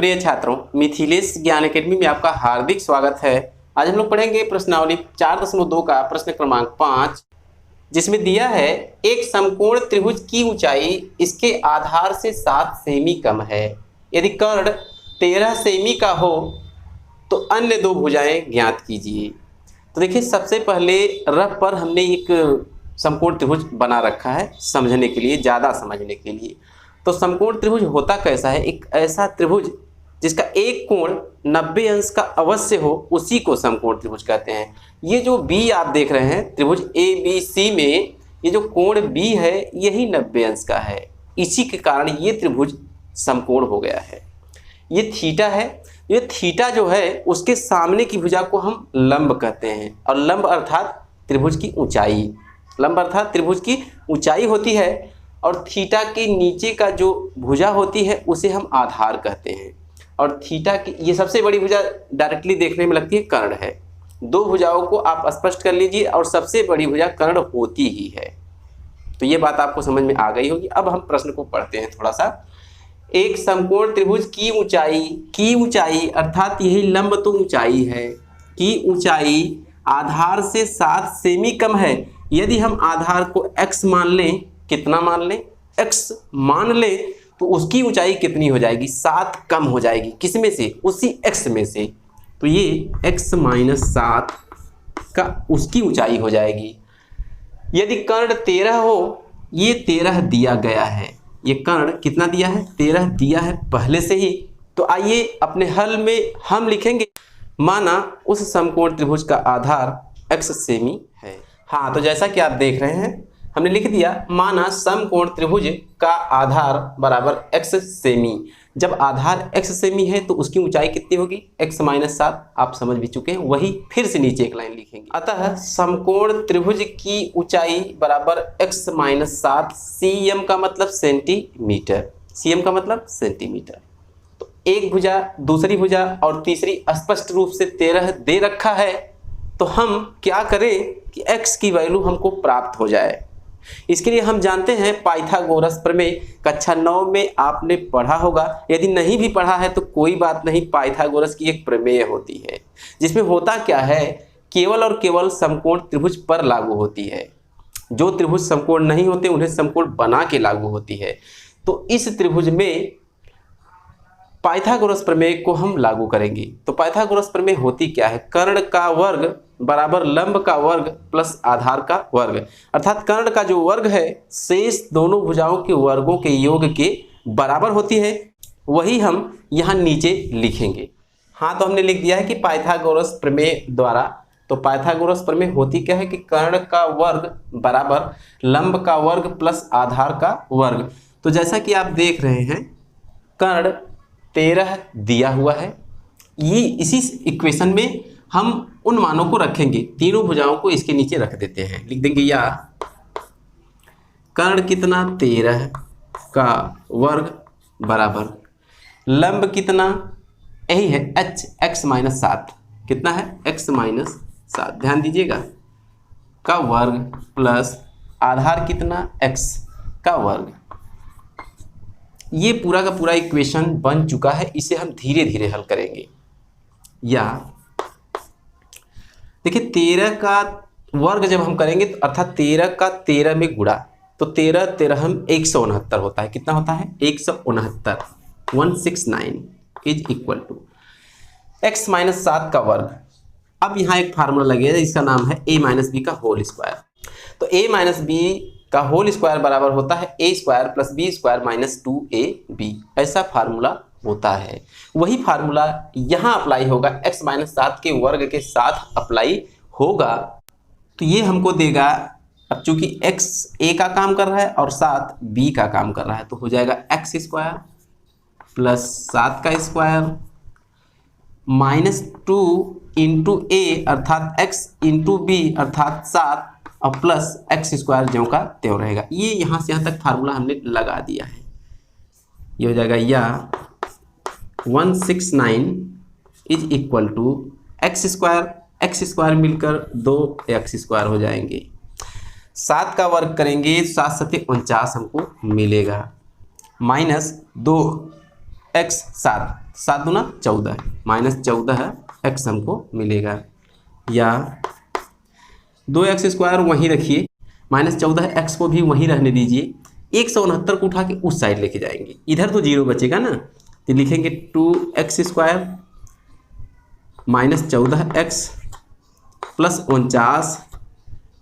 प्रिय छात्रों, मिथिलेश ज्ञान एकेडमी में आपका हार्दिक स्वागत है। आज हम लोग पढ़ेंगे प्रश्नावली 4.2 का प्रश्न क्रमांक 5, जिसमें दिया है एक समकोण त्रिभुज की ऊंचाई इसके आधार से 7 सेमी कम है। यदि कर्ण 13 सेमी का हो तो अन्य दो भुजाएं ज्ञात कीजिए। तो देखिए, सबसे पहले रफ पर हमने एक समकोण त्रिभुज बना रखा है समझने के लिए, ज़्यादा समझने के लिए। तो समकोण त्रिभुज होता कैसा है? एक ऐसा त्रिभुज जिसका एक कोण 90 अंश का अवश्य हो, उसी को समकोण त्रिभुज कहते हैं। ये जो बी आप देख रहे हैं त्रिभुज ए बी सी में, ये जो कोण बी है यही 90 अंश का है। इसी के कारण ये त्रिभुज समकोण हो गया है। ये थीटा है, ये थीटा जो है उसके सामने की भुजा को हम लंब कहते हैं, और लंब अर्थात त्रिभुज की ऊंचाई। लंब अर्थात त्रिभुज की ऊंचाई होती है, और थीटा के नीचे का जो भुजा होती है उसे हम आधार कहते हैं। और थीटा की ये सबसे बड़ी भुजा डायरेक्टली देखने में लगती है कर्ण है। दो भुजाओं को आप स्पष्ट कर लीजिए, और सबसे बड़ी भुजा कर्ण होती ही है। तो ये बात आपको समझ में आ गई होगी। अब हम प्रश्न को पढ़ते हैं थोड़ा सा। एक समकोण त्रिभुज की ऊंचाई अर्थात यही लंब तो ऊंचाई है, की ऊंचाई आधार से 7 सेमी कम है। यदि हम आधार को x मान लें, कितना मान लें? x मान लें, तो उसकी ऊंचाई कितनी हो जाएगी? 7 कम हो जाएगी। किस में से? उसी x में से। तो ये x माइनस 7 का उसकी ऊंचाई हो जाएगी। यदि कर्ण 13 हो, ये 13 दिया गया है। ये कर्ण कितना दिया है? 13 दिया है पहले से ही। तो आइए अपने हल में हम लिखेंगे, माना उस समकोण त्रिभुज का आधार x सेमी है। हाँ, तो जैसा कि आप देख रहे हैं हमने लिख दिया, माना समकोण त्रिभुज का आधार बराबर x सेमी। जब आधार x सेमी है तो उसकी ऊंचाई कितनी होगी? x minus 7। आप समझ भी चुके हैं, वही फिर से नीचे एक लाइन लिखेंगे। अतः समकोण त्रिभुज की ऊंचाई बराबर x माइनस 7। cm का मतलब सेंटीमीटर, cm का मतलब सेंटीमीटर। तो एक भुजा, दूसरी भुजा और तीसरी स्पष्ट रूप से 13 दे रखा है। तो हम क्या करें कि x की वैल्यू हमको प्राप्त हो जाए। इसके लिए हम जानते हैं पाइथागोरस प्रमेय, कक्षा 9 में आपने पढ़ा होगा। यदि नहीं भी पढ़ा है तो कोई बात नहीं, पाइथागोरस की एक प्रमेय होती है जिसमें होता क्या है, केवल और केवल समकोण त्रिभुज पर लागू होती है। जो त्रिभुज समकोण नहीं होते उन्हें समकोण बना के लागू होती है। तो इस त्रिभुज में पाइथागोरस प्रमेय को हम लागू करेंगे। तो पाइथागोरस प्रमेय होती क्या है? कर्ण का वर्ग बराबर लंब का वर्ग प्लस आधार का वर्ग, अर्थात कर्ण का जो वर्ग है शेष दोनों भुजाओं के वर्गों के योग के बराबर होती है। वही हम यहाँ नीचे लिखेंगे। हाँ, तो हमने लिख दिया है कि पाइथागोरस प्रमेय द्वारा। तो पाइथागोरस प्रमेय होती क्या है कि कर्ण का वर्ग बराबर लंब का वर्ग प्लस आधार का वर्ग। तो जैसा कि आप देख रहे हैं कर्ण 13 दिया हुआ है। ये इसी इक्वेशन में हम उन मानों को रखेंगे, तीनों भुजाओं को इसके नीचे रख देते हैं। लिख देंगे या कर्ण कितना 13 का वर्ग बराबर लंब कितना, यही है h, x माइनस 7। कितना है? x माइनस 7, ध्यान दीजिएगा, का वर्ग प्लस आधार कितना, x का वर्ग। ये पूरा का पूरा इक्वेशन बन चुका है। इसे हम धीरे धीरे हल करेंगे। या देखिए 13 का वर्ग जब हम करेंगे तो अर्थात 13 का 13 में गुणा, तो 13 13 169 होता है। कितना होता है? 169, 169 is equal to x minus 7 का वर्ग। अब यहाँ एक फार्मूला लगेगा, इसका नाम है a माइनस बी का होल स्क्वायर। तो a माइनस बी का होल स्क्वायर बराबर होता है a square plus b square minus 2ab। ऐसा फार्मूला होता है। वही फार्मूला यहाँ अप्लाई होगा, x माइनस 7 के वर्ग के साथ अप्लाई होगा। तो ये हमको देगा, अब चूंकि x a का काम कर रहा है और 7 b का काम कर रहा है, तो हो जाएगा x स्क्वायर प्लस 7 का स्क्वायर माइनस 2 इंटू a अर्थात x इंटू b अर्थात 7 और प्लस x स्क्वायर ज्यों का त्यों रहेगा। ये यहाँ से यहाँ तक फार्मूला हमने लगा दिया है। ये हो जाएगा या 169 is equal to x square मिलकर 2x स्क्वायर हो जाएंगे। 7 का वर्ग करेंगे 7 7 49 हमको मिलेगा, माइनस 2 एक्स 7, 7 दूना 14, -14 x हमको मिलेगा। या 2x² वहीं रखिए, -14 x को भी वहीं रहने दीजिए। 169 को उठा के उस साइड लेके जाएंगे, इधर तो 0 बचेगा ना, तो लिखेंगे 2x² -14x + 49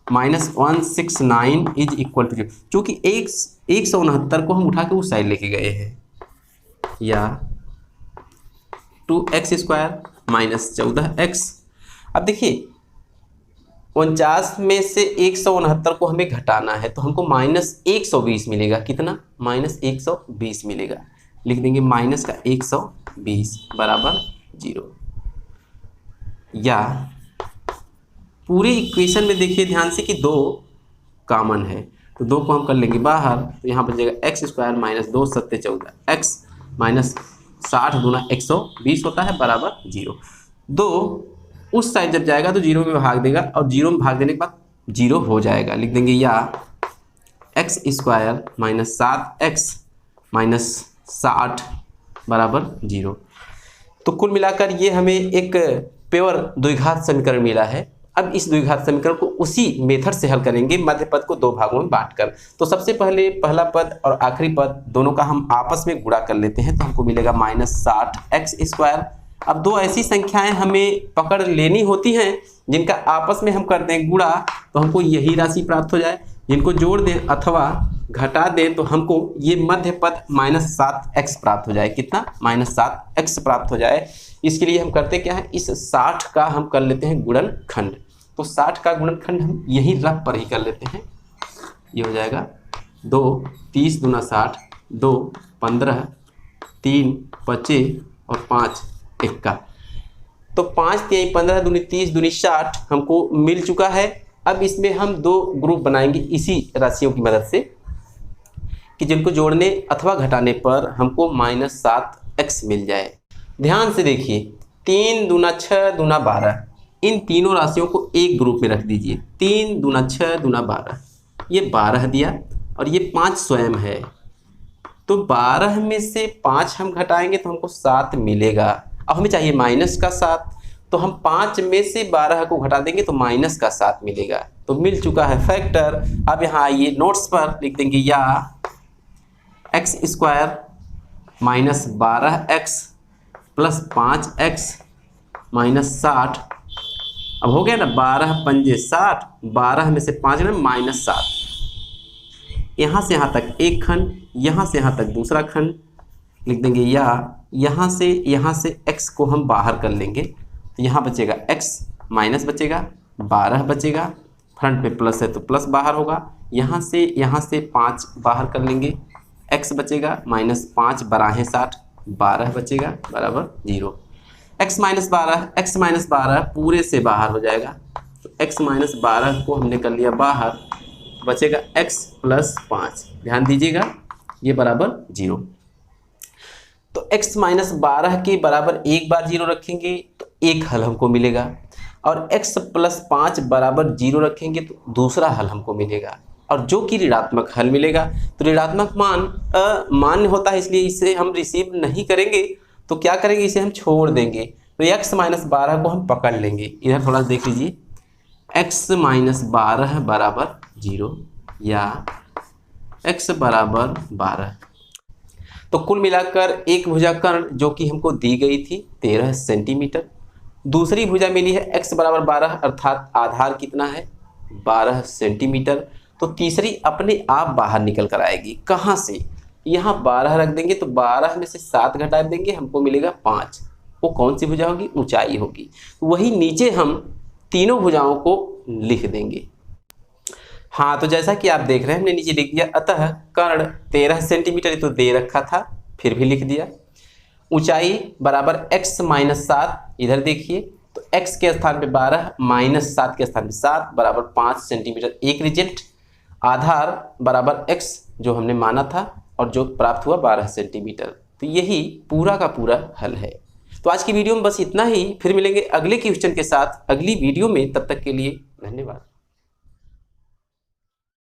-169 is equal to 0। चूँकि 169 को हम उठा के उस साइड लेके गए हैं। या 2x² -14x। अब देखिए 49 में से 169 को हमें घटाना है, तो हमको -120 मिलेगा। कितना? -120 मिलेगा। लिख देंगे -120 बराबर 0। या पूरी इक्वेशन में देखिए ध्यान से कि 2 कॉमन है, तो 2 को हम कर लेंगे बाहर, तो यहाँ बचेगा x² -2 7 14 x -60 दूना 120 होता है बराबर 0। 2 उस साइड जब जाएगा तो 0 में भाग देगा, और 0 में भाग देने के बाद 0 हो जाएगा। लिख देंगे या x² -7x -60 बराबर 0। तो कुल मिलाकर ये हमें एक प्योर द्विघात समीकरण मिला है। अब इस द्विघात समीकरण को उसी मेथड से हल करेंगे, मध्य पद को 2 भागों में बांटकर। तो सबसे पहले पहला पद और आखिरी पद दोनों का हम आपस में गुणा कर लेते हैं, तो हमको मिलेगा -60x²। अब 2 ऐसी संख्याएं हमें पकड़ लेनी होती हैं जिनका आपस में हम कर दें गुणा, तो हमको यही राशि प्राप्त हो जाए। जिनको जोड़ दें अथवा घटा दें तो हमको ये मध्य पद -7x प्राप्त हो जाए। कितना? -7x प्राप्त हो जाए। इसके लिए हम करते क्या है, इस 60 का हम कर लेते हैं गुणनखंड। तो 60 का गुणनखंड हम यही रफ पर ही कर लेते हैं। ये हो जाएगा 2 30 दूना 60, 2 15, 3 25 और 5 1 तो 5 3 15 दूनी 30 दूनी 60 हमको मिल चुका है। अब इसमें हम 2 ग्रुप बनाएंगे इसी राशियों की मदद से, कि जिनको जोड़ने अथवा घटाने पर हमको -7x मिल जाए। ध्यान से देखिए, 3 दूना 6 दूना 12, इन तीनों राशियों को एक ग्रुप में रख दीजिए। 3 दूना 6 दूना 12, ये 12 दिया और ये 5 स्वयं है। तो 12 में से 5 हम घटाएंगे तो हमको 7 मिलेगा। अब हमें चाहिए -7, तो हम 5 में से 12 को घटा देंगे तो -7 मिलेगा। तो मिल चुका है फैक्टर। अब यहाँ आइए नोट्स पर लिख देंगे या x² -12x + 5x -60। अब हो गया ना, 12 पंजे 60, 12 में से 5 में -7। यहाँ से यहाँ तक एक खंड, यहाँ से यहाँ तक दूसरा खंड। लिख देंगे या यहाँ से x को हम बाहर कर लेंगे, तो यहाँ बचेगा x माइनस बचेगा, 12 बचेगा, फ्रंट पे प्लस है तो प्लस बाहर होगा। यहाँ से 5 बाहर कर लेंगे, x बचेगा -5 12 60, 12 बचेगा बराबर 0। x -12 पूरे से बाहर हो जाएगा, तो x -12 को हमने कर लिया बाहर, बचेगा x + 5। ध्यान दीजिएगा ये बराबर 0। तो x -12 के बराबर एक बार 0 रखेंगे तो एक हल हमको मिलेगा, और x + 5 बराबर 0 रखेंगे तो दूसरा हल हमको मिलेगा। और जो कि ऋणात्मक हल मिलेगा, तो ऋणात्मक मान अमान्य होता है, इसलिए इसे हम रिसीव नहीं करेंगे। तो क्या करेंगे, इसे हम छोड़ देंगे। तो x -12 को हम पकड़ लेंगे। इधर थोड़ा देख लीजिए, x -12 बराबर 0 या x बराबर 12। तो कुल मिलाकर एक भुजाकर्ण जो कि हमको दी गई थी 13 सेंटीमीटर, दूसरी भुजा मिली है x बराबर 12, अर्थात आधार कितना है 12 सेंटीमीटर। तो तीसरी अपने आप बाहर निकल कर आएगी। कहाँ से? यहाँ 12 रख देंगे तो 12 में से 7 घटा देंगे, हमको मिलेगा 5। वो कौन सी भुजा होगी? ऊंचाई होगी। तो वही नीचे हम तीनों भुजाओं को लिख देंगे। हाँ, तो जैसा कि आप देख रहे हैं हमने नीचे लिख दिया, अतः कर्ण 13 सेंटीमीटर तो दे रखा था, फिर भी लिख दिया। ऊंचाई बराबर x - 7, इधर देखिए, तो x के स्थान पे 12 -7 के स्थान पे 7 बराबर 5 सेंटीमीटर एक रिजल्ट। आधार बराबर x जो हमने माना था और जो प्राप्त हुआ 12 सेंटीमीटर। तो यही पूरा का पूरा हल है। तो आज की वीडियो में बस इतना ही, फिर मिलेंगे अगले क्वेश्चन के साथ अगली वीडियो में। तब तक के लिए धन्यवाद।